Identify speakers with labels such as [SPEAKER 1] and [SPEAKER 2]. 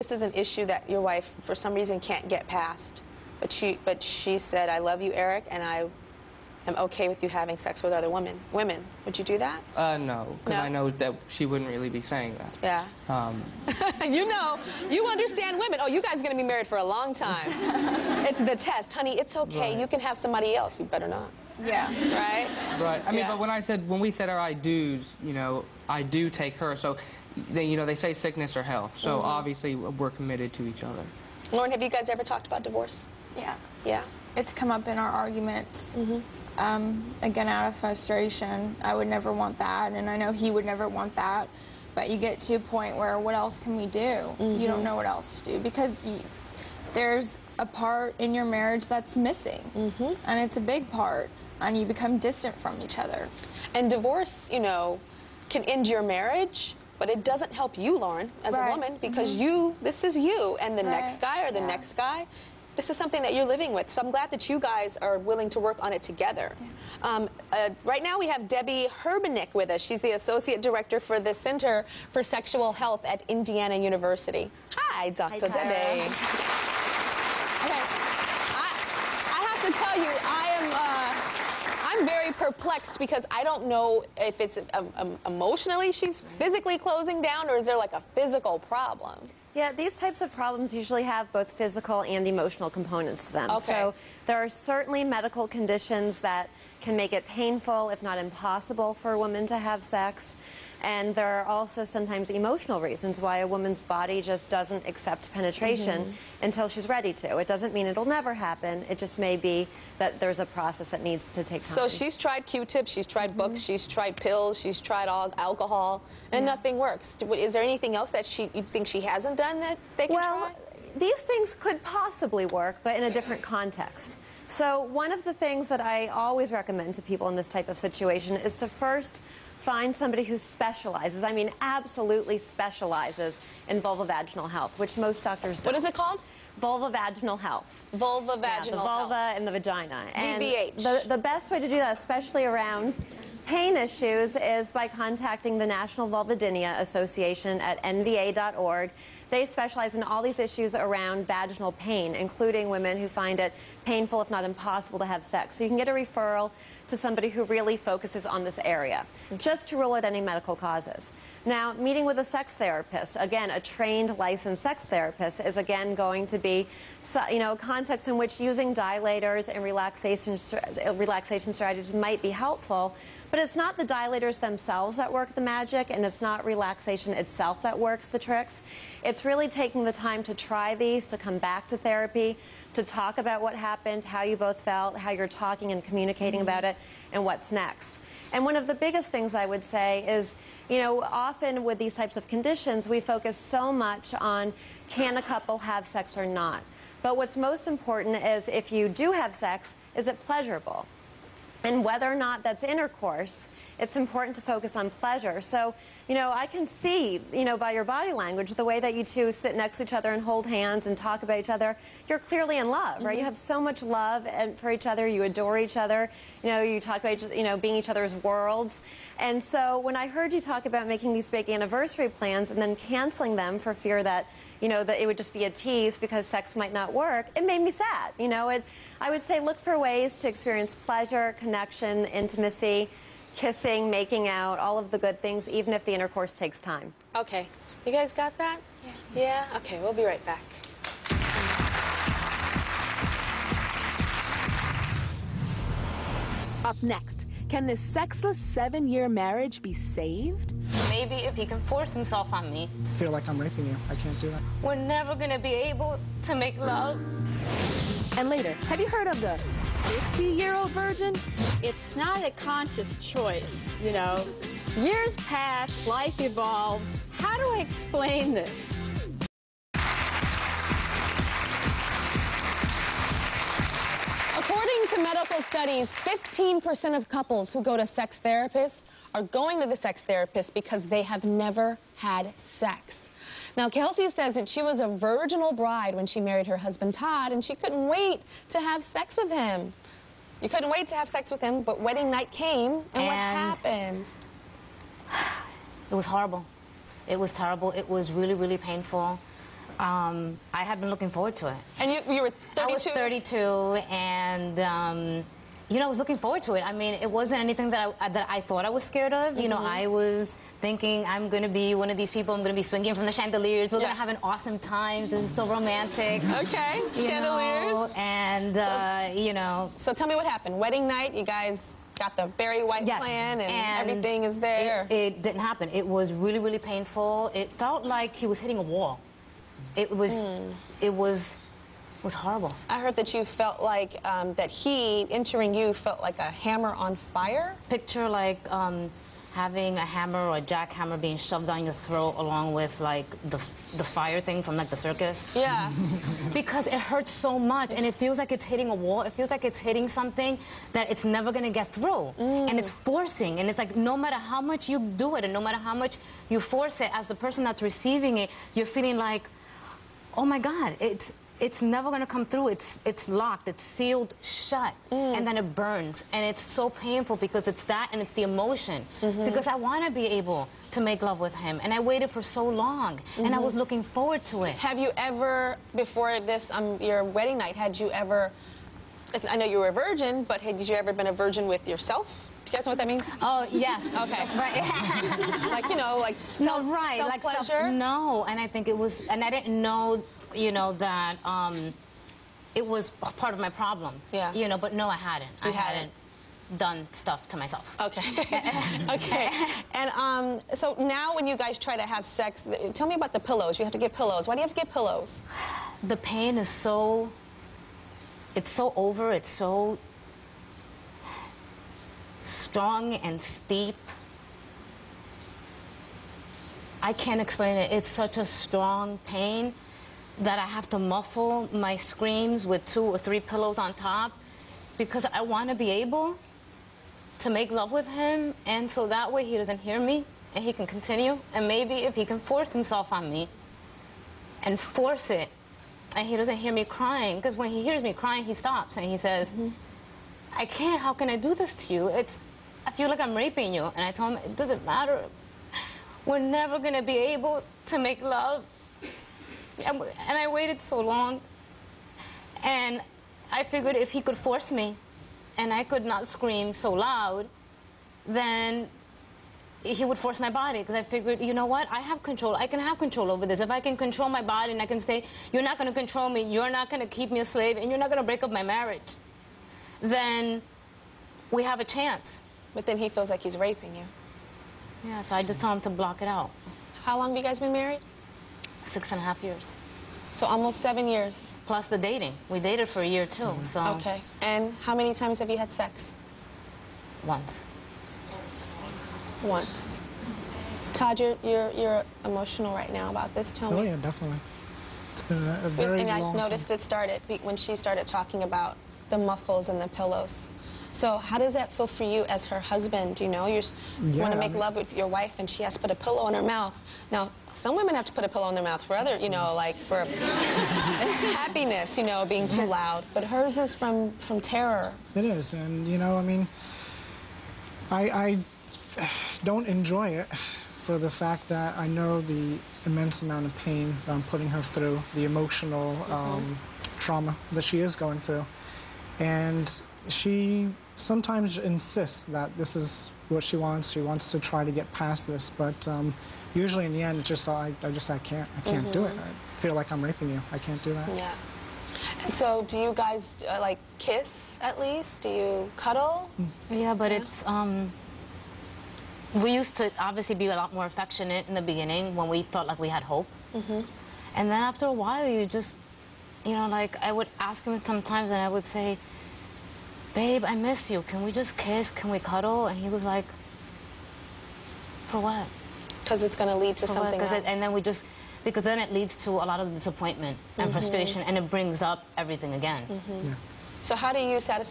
[SPEAKER 1] This is an issue that your wife, for some reason, can't get past. But she said, "I love you, Eric, and I am okay with you having sex with other women." Would you do that?
[SPEAKER 2] No, because I know that she wouldn't really be saying that.
[SPEAKER 1] Yeah. You understand women. Oh, you guys are going to be married for a long time. It's the test. Honey, it's okay. Right. You can have somebody else. You better not.
[SPEAKER 3] Yeah.
[SPEAKER 1] Right?
[SPEAKER 2] Right. I mean, but when we said our I do's, I do take her. So, they say sickness or health. So obviously we're committed to each other.
[SPEAKER 1] Lauren, have you guys ever talked about divorce?
[SPEAKER 3] Yeah.
[SPEAKER 1] Yeah?
[SPEAKER 3] It's come up in our arguments. Again, out of frustration. I would never want that, and I know he would never want that. But you get to a point where, what else can we do? You don't know what else to do, because there's a part in your marriage that's missing, and it's a big part, and you become distant from each other.
[SPEAKER 1] And divorce, can end your marriage, but it doesn't help you, Lauren, as a woman, because this is you, and the next guy or the next guy, this is something that you're living with. So I'm glad that you guys are willing to work on it together. Yeah. Right now we have Debbie Herbenik with us. She's the Associate Director for the Center for Sexual Health at Indiana University. Hi, Dr. Debbie. Okay. I have to tell you, I'm very perplexed, because I don't know if it's emotionally she's physically closing down, or is there like a physical problem?
[SPEAKER 4] Yeah, these types of problems usually have both physical and emotional components to them.
[SPEAKER 1] Okay.
[SPEAKER 4] So there are certainly medical conditions that can make it painful, if not impossible, for a woman to have sex. And there are also sometimes emotional reasons why a woman's body just doesn't accept penetration until she's ready to. It doesn't mean it'll never happen. It just may be that there's a process that needs to take time.
[SPEAKER 1] So she's tried Q-tips, she's tried books, she's tried pills, she's tried alcohol, and nothing works. Is there anything else that you think she hasn't done that they can try?
[SPEAKER 4] These things could possibly work, but in a different context. So one of the things that I always recommend to people in this type of situation is to first find somebody who specializes, absolutely specializes in vulvovaginal health, which most doctors don't.
[SPEAKER 1] What is it called?
[SPEAKER 4] Vulvovaginal health.
[SPEAKER 1] Vulvovaginal health.
[SPEAKER 4] The vulva and the vagina.
[SPEAKER 1] VVH.
[SPEAKER 4] And the best way to do that, especially around pain issues, is by contacting the National Vulvodynia Association at nva.org. They specialize in all these issues around vaginal pain, including women who find it painful, if not impossible, to have sex. So you can get a referral to somebody who really focuses on this area, just to rule out any medical causes. Now, meeting with a sex therapist, again, a trained, licensed sex therapist, is again going to be, a context in which using dilators and relaxation strategies might be helpful. But it's not the dilators themselves that work the magic, and it's not relaxation itself that works the tricks. It's really taking the time to try these, to come back to therapy, to talk about what happened, how you both felt, how you're talking and communicating about it, and what's next. And one of the biggest things I would say is, often with these types of conditions, we focus so much on, can a couple have sex or not? But what's most important is, if you do have sex, is it pleasurable? And whether or not that's intercourse, it's important to focus on pleasure. So, I can see, by your body language, the way that you two sit next to each other and hold hands and talk about each other, you're clearly in love, right? You have so much love for each other. You adore each other. You talk about, being each other's worlds. And so when I heard you talk about making these big anniversary plans and then canceling them for fear that, that it would just be a tease because sex might not work, it made me sad. I would say look for ways to experience pleasure, connection, intimacy, kissing, making out, all of the good things, even if the intercourse takes time.
[SPEAKER 1] Okay. You guys got that? Yeah. Yeah? Okay, we'll be right back.
[SPEAKER 5] Up next, can this sexless 7-year marriage be saved?
[SPEAKER 6] Maybe if he can force himself on me.
[SPEAKER 7] I feel like I'm raping you. I can't do that.
[SPEAKER 6] We're never gonna be able to make love.
[SPEAKER 5] And later, have you heard of the 50-year-old virgin?
[SPEAKER 8] It's not a conscious choice, Years pass, life evolves. How do I explain this?
[SPEAKER 1] According to medical studies, 15% of couples who go to sex therapists are going to the sex therapist because they have never had sex. Now, Kelsey says that she was a virginal bride when she married her husband, Todd, and she couldn't wait to have sex with him. You couldn't wait to have sex with him, but wedding night came, and what happened?
[SPEAKER 6] It was horrible. It was terrible. It was really, really painful. I had been looking forward to it.
[SPEAKER 1] And you were 32?
[SPEAKER 6] I was 32, and you know, I was looking forward to it. I mean, it wasn't anything that I thought I was scared of. You know, I was thinking, I'm going to be one of these people. I'm going to be swinging from the chandeliers. We're going to have an awesome time. This is so romantic.
[SPEAKER 1] Okay, chandeliers.
[SPEAKER 6] Know, and, you know.
[SPEAKER 1] So tell me what happened. Wedding night, you guys got the Barry White plan and everything is there.
[SPEAKER 6] It didn't happen. It was really, really painful. It felt like he was hitting a wall. It was horrible.
[SPEAKER 1] I heard that you felt like that he entering you felt like a hammer on fire.
[SPEAKER 6] Picture like having a hammer or a jackhammer being shoved down your throat along with like the fire thing from like the circus.
[SPEAKER 1] Yeah.
[SPEAKER 6] Because it hurts so much and it feels like it's hitting a wall. It feels like it's hitting something that it's never gonna get through. And it's forcing, and it's like no matter how much you do it and no matter how much you force it, as the person that's receiving it, you're feeling like, oh my God, it's never gonna come through. It's locked, it's sealed shut, and then it burns. And it's so painful because it's that and it's the emotion. Because I wanna be able to make love with him, and I waited for so long, and I was looking forward to it.
[SPEAKER 1] Have you ever, before this, your wedding night, had you ever, I know you were a virgin, but had you ever been a virgin with yourself? Do you guys know what that means?
[SPEAKER 6] Oh, yes.
[SPEAKER 1] Okay.
[SPEAKER 6] Right.
[SPEAKER 1] Like, you know, like self-pleasure?
[SPEAKER 6] No, and I think it was, and I didn't know, you know, that it was part of my problem.
[SPEAKER 1] Yeah.
[SPEAKER 6] You know, but no, I hadn't.
[SPEAKER 1] You hadn't
[SPEAKER 6] done stuff to myself.
[SPEAKER 1] Okay. Okay. And so now when you guys try to have sex, tell me about the pillows. You have to get pillows. Why do you have to get pillows?
[SPEAKER 6] The pain is so, it's so over, it's so strong and steep. I can't explain it. It's such a strong pain that I have to muffle my screams with 2 or 3 pillows on top because I want to be able to make love with him, and so that way he doesn't hear me and he can continue, and maybe if he can force himself on me and force it and he doesn't hear me crying, because when he hears me crying he stops and he says, I can't, how can I do this to you? I feel like I'm raping you. And I told him, it doesn't matter. We're never gonna be able to make love. And I waited so long. And I figured if he could force me and I could not scream so loud, then he would force my body, because I figured, you know what, I have control. I can have control over this. If I can control my body and I can say, you're not gonna control me, you're not gonna keep me a slave, and you're not gonna break up my marriage, then we have a chance.
[SPEAKER 1] But then he feels like he's raping you.
[SPEAKER 6] Yeah, so I just told him to block it out.
[SPEAKER 1] How long have you guys been married?
[SPEAKER 6] 6.5 years.
[SPEAKER 1] So almost 7 years.
[SPEAKER 6] Plus the dating. We dated for a year too, so.
[SPEAKER 1] Okay. And how many times have you had sex?
[SPEAKER 6] Once.
[SPEAKER 1] Once. Todd, you're emotional right now about this. Tell me.
[SPEAKER 7] Oh yeah, definitely. It's been a very long
[SPEAKER 1] And I noticed it started when she started talking about the muffles and the pillows. So how does that feel for you as her husband? You know, you want to make love with your wife and she has to put a pillow in her mouth. Now, some women have to put a pillow in their mouth for other, you know, like for happiness, you know, being too loud. But hers is from terror.
[SPEAKER 7] It is, and you know, I mean, I don't enjoy it for the fact that I know the immense amount of pain that I'm putting her through, the emotional trauma that she is going through. And she sometimes insists that this is what she wants. She wants to try to get past this, but usually in the end, it's just I can't do it. I feel like I'm raping you. I can't do that.
[SPEAKER 1] Yeah. And so, do you guys like kiss at least? Do you cuddle?
[SPEAKER 6] Yeah, but it's we used to obviously be a lot more affectionate in the beginning when we felt like we had hope. And then after a while, you just, you know, like I would ask him sometimes, and I would say, babe, I miss you. Can we just kiss? Can we cuddle? And he was like, for what?
[SPEAKER 1] Because it's going to lead to something else.
[SPEAKER 6] And then because then it leads to a lot of disappointment and frustration, and it brings up everything again.
[SPEAKER 1] So how do you satisfy